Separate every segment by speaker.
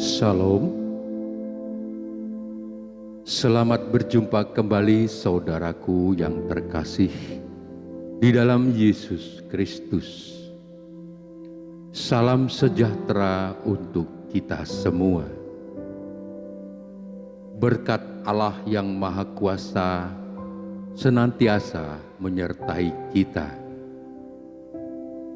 Speaker 1: Shalom, selamat berjumpa kembali saudaraku yang terkasih di dalam Yesus Kristus. Salam sejahtera untuk kita semua. Berkat Allah yang Maha Kuasa senantiasa menyertai kita.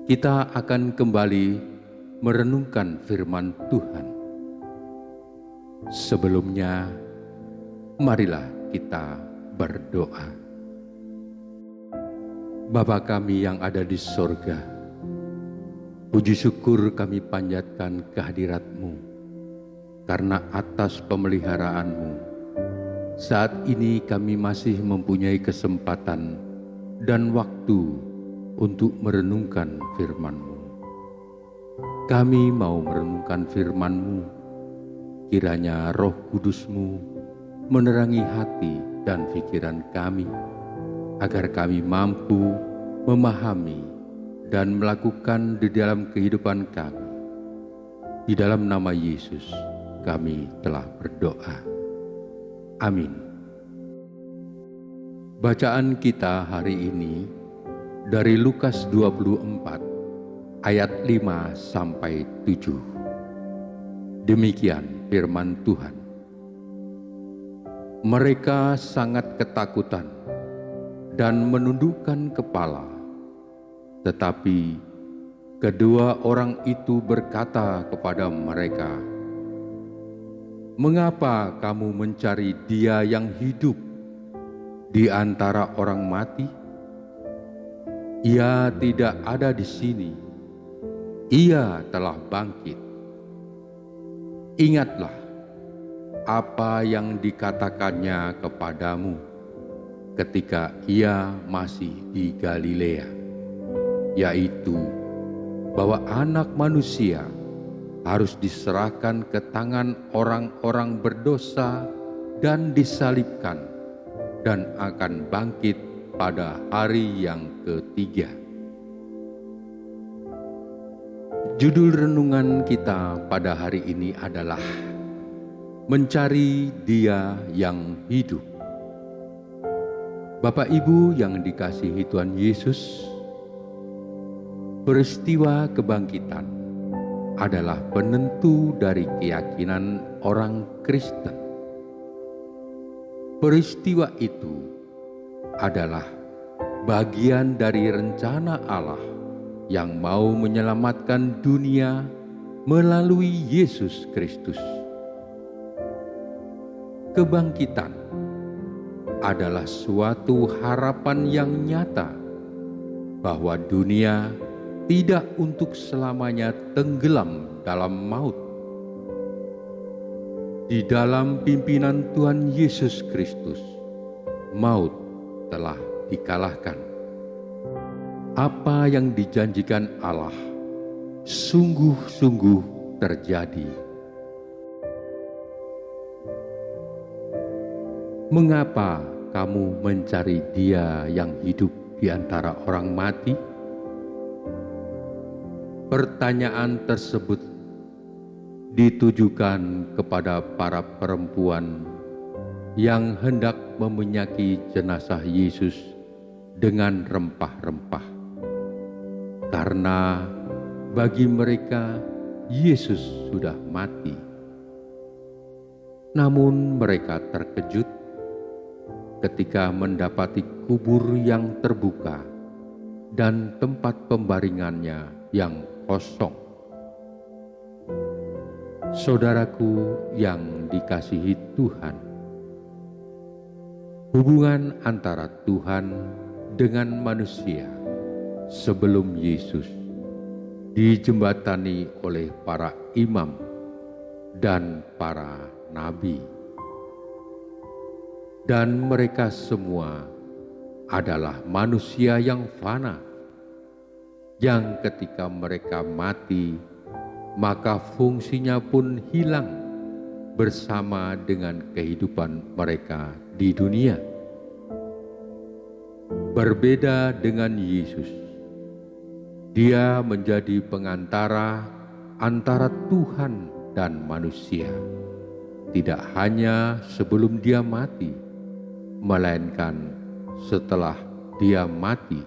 Speaker 1: Kita akan kembali merenungkan firman Tuhan. Sebelumnya, marilah kita berdoa. Bapa kami yang ada di sorga, puji syukur kami panjatkan kehadirat-Mu, karena atas pemeliharaan-Mu, saat ini kami masih mempunyai kesempatan dan waktu untuk merenungkan firman-Mu. Kami mau merenungkan firman-Mu. Kiranya Roh Kudus-Mu menerangi hati dan pikiran kami, agar kami mampu memahami dan melakukan di dalam kehidupan kami. Di dalam nama Yesus kami telah berdoa. Amin. Bacaan kita hari ini dari Lukas 24 ayat 5 sampai 7. Demikian firman Tuhan. Mereka sangat ketakutan dan menundukkan kepala. Tetapi kedua orang itu berkata kepada mereka, "Mengapa kamu mencari Dia yang hidup di antara orang mati? Ia tidak ada di sini. Ia telah bangkit. Ingatlah apa yang dikatakannya kepadamu ketika ia masih di Galilea, yaitu bahwa Anak Manusia harus diserahkan ke tangan orang-orang berdosa dan disalibkan, dan akan bangkit pada hari yang ketiga." Judul renungan kita pada hari ini adalah Mencari Dia yang Hidup. Bapak Ibu yang dikasihi Tuhan Yesus, peristiwa kebangkitan adalah penentu dari keyakinan orang Kristen. Peristiwa itu adalah bagian dari rencana Allah yang mau menyelamatkan dunia melalui Yesus Kristus. Kebangkitan adalah suatu harapan yang nyata bahwa dunia tidak untuk selamanya tenggelam dalam maut. Di dalam pimpinan Tuhan Yesus Kristus, maut telah dikalahkan. Apa yang dijanjikan Allah sungguh-sungguh terjadi. Mengapa kamu mencari Dia yang hidup di antara orang mati? Pertanyaan tersebut ditujukan kepada para perempuan yang hendak memenyaki jenazah Yesus dengan rempah-rempah. Karena bagi mereka Yesus sudah mati. Namun mereka terkejut ketika mendapati kubur yang terbuka dan tempat pembaringannya yang kosong. Saudaraku yang dikasihi Tuhan, hubungan antara Tuhan dengan manusia sebelum Yesus dijembatani oleh para imam dan para nabi. Dan mereka semua adalah manusia yang fana, yang ketika mereka mati, maka fungsinya pun hilang bersama dengan kehidupan mereka di dunia. Berbeda dengan Yesus, Dia menjadi pengantara antara Tuhan dan manusia, tidak hanya sebelum dia mati, melainkan setelah dia mati,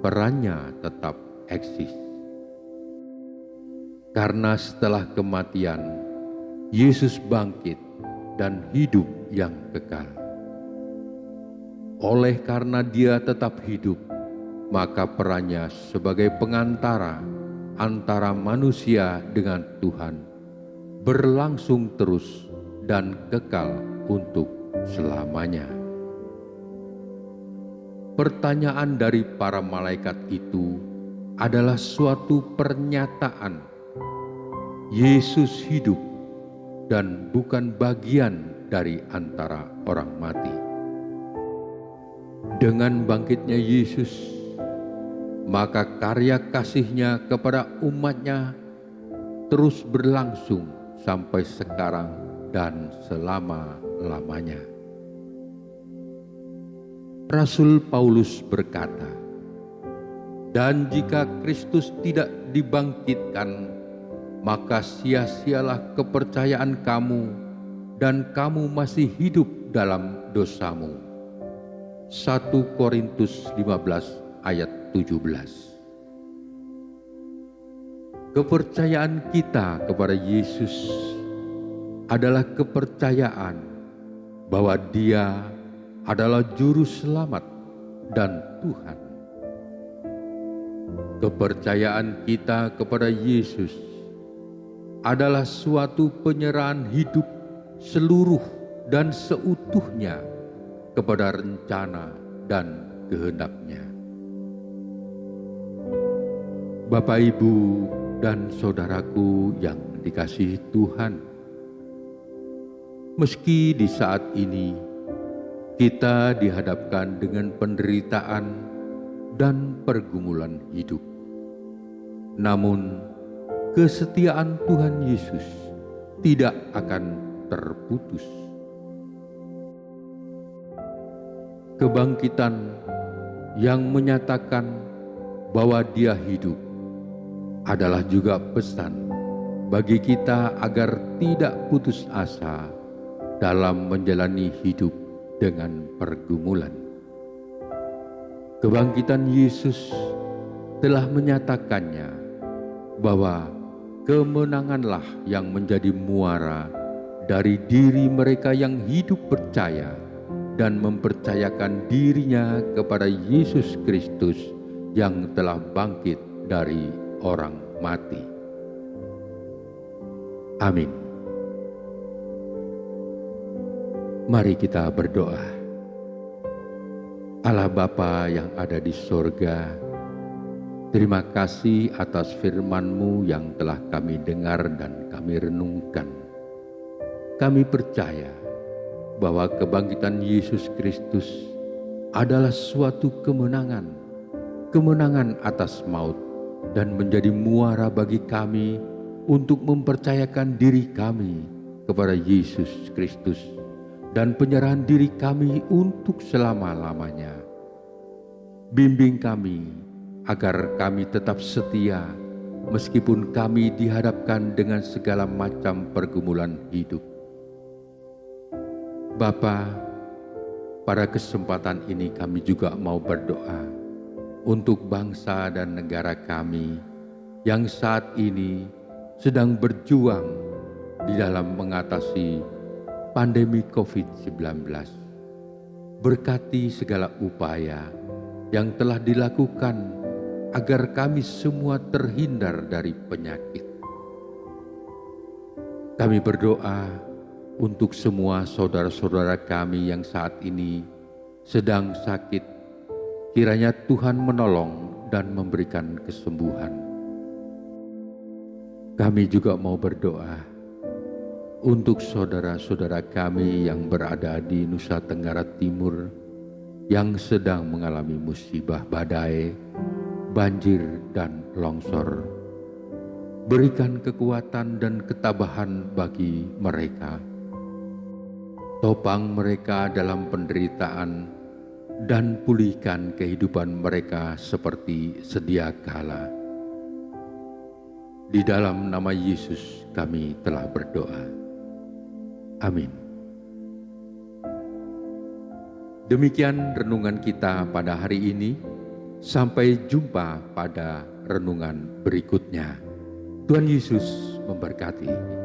Speaker 1: perannya tetap eksis. Karena setelah kematian, Yesus bangkit dan hidup yang kekal. Oleh karena dia tetap hidup, maka perannya sebagai pengantara antara manusia dengan Tuhan berlangsung terus dan kekal untuk selamanya. Pertanyaan dari para malaikat itu adalah suatu pernyataan. Yesus hidup dan bukan bagian dari antara orang mati. Dengan bangkitnya Yesus, maka karya kasih-Nya kepada umat-Nya terus berlangsung sampai sekarang dan selama-lamanya. Rasul Paulus berkata, "Dan jika Kristus tidak dibangkitkan, maka sia-sialah kepercayaan kamu dan kamu masih hidup dalam dosamu." 1 Korintus 15 ayat 17. Kepercayaan kita kepada Yesus adalah kepercayaan bahwa Dia adalah juru selamat dan Tuhan. Kepercayaan kita kepada Yesus adalah suatu penyerahan hidup seluruh dan seutuhnya kepada rencana dan kehendak-Nya. Bapak, Ibu, dan saudaraku yang dikasihi Tuhan, meski di saat ini kita dihadapkan dengan penderitaan dan pergumulan hidup, namun kesetiaan Tuhan Yesus tidak akan terputus. Kebangkitan yang menyatakan bahwa Dia hidup adalah juga pesan bagi kita agar tidak putus asa dalam menjalani hidup dengan pergumulan. Kebangkitan Yesus telah menyatakannya bahwa kemenanganlah yang menjadi muara dari diri mereka yang hidup percaya dan mempercayakan dirinya kepada Yesus Kristus yang telah bangkit dari orang mati. Amin. Mari kita berdoa. Allah Bapa yang ada di sorga, terima kasih atas firman-Mu yang telah kami dengar dan kami renungkan. Kami percaya bahwa kebangkitan Yesus Kristus adalah suatu kemenangan atas maut dan menjadi muara bagi kami untuk mempercayakan diri kami kepada Yesus Kristus dan penyerahan diri kami untuk selama-lamanya. Bimbing kami agar kami tetap setia meskipun kami dihadapkan dengan segala macam pergumulan hidup. Bapa, pada kesempatan ini kami juga mau berdoa untuk bangsa dan negara kami yang saat ini sedang berjuang di dalam mengatasi pandemi COVID-19. Berkati segala upaya yang telah dilakukan agar kami semua terhindar dari penyakit. Kami berdoa untuk semua saudara-saudara kami yang saat ini sedang sakit. Kiranya Tuhan menolong dan memberikan kesembuhan. Kami juga mau berdoa untuk saudara-saudara kami yang berada di Nusa Tenggara Timur yang sedang mengalami musibah badai, banjir, dan longsor. Berikan kekuatan dan ketabahan bagi mereka. Topang mereka dalam penderitaan dan pulihkan kehidupan mereka seperti sedia kala. Di dalam nama Yesus kami telah berdoa. Amin. Demikian renungan kita pada hari ini. Sampai jumpa pada renungan berikutnya. Tuhan Yesus memberkati.